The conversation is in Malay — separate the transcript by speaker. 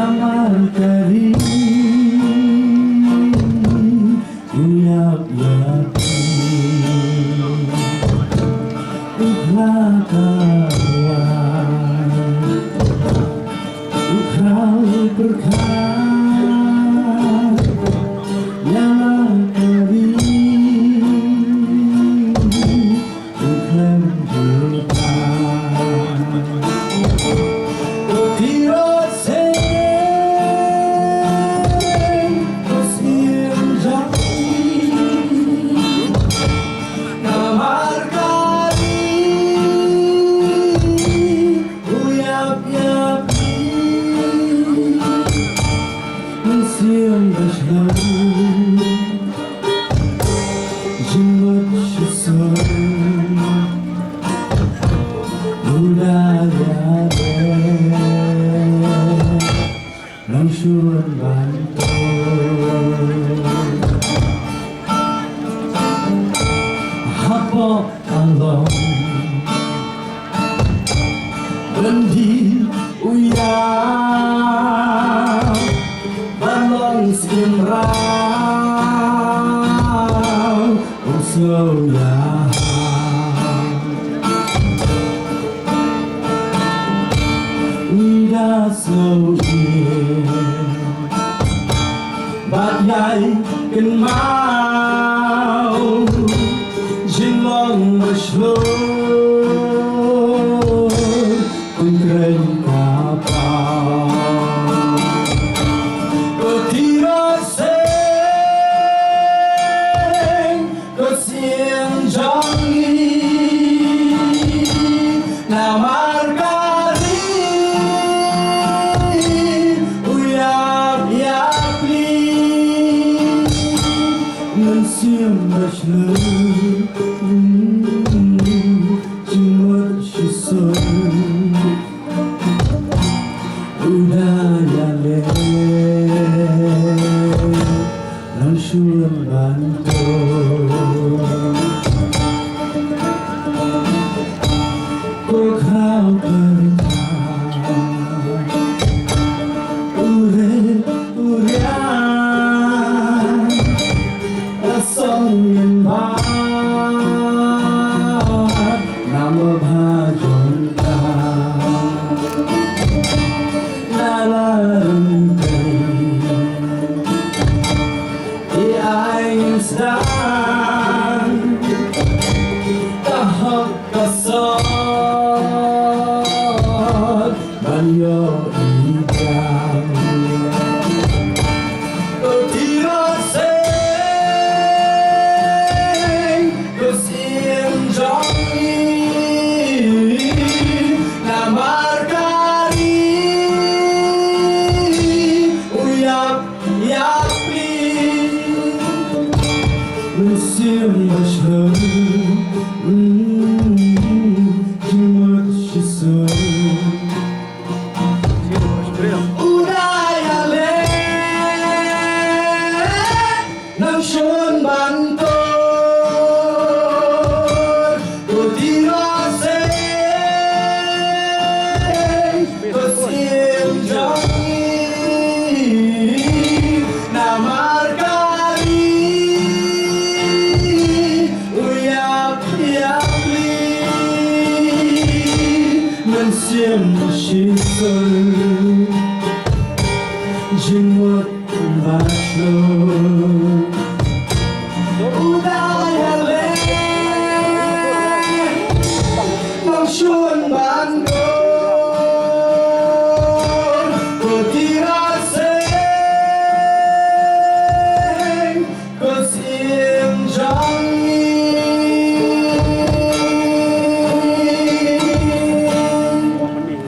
Speaker 1: Namarkari Uyap-yapi Uklakawan Ukral berkat Namarkari Uklam berkat Tirot seng Kosiem jati Namarkari Uyap-yapi Kosiem bashlau Jimat shisam Budaya Langsuran bantul Apa kalong Bendi uyang Balong simrau Usoyah Udah seuir Badai kan mau Jilong berselur Pengkering kapal Ketira seng Kesiang jangi Namarkari Uyap-yapi Mensiam berselur Jimat shisam Udaya Langsuran bantul Kau berkat Urian Asong yang bahat Nama bhajonkan Nalarungkai Einstein Tahap kasar Banyo ikan Ketira seng Kesiam jangi Namarkari Uyap-yapi Mensiam berselur Jimat shisam Udaya Langsuran bantul Ketira seng Kesiam jangi Namarkari Uyap-yapi Mensiam shisam Jimat bashlau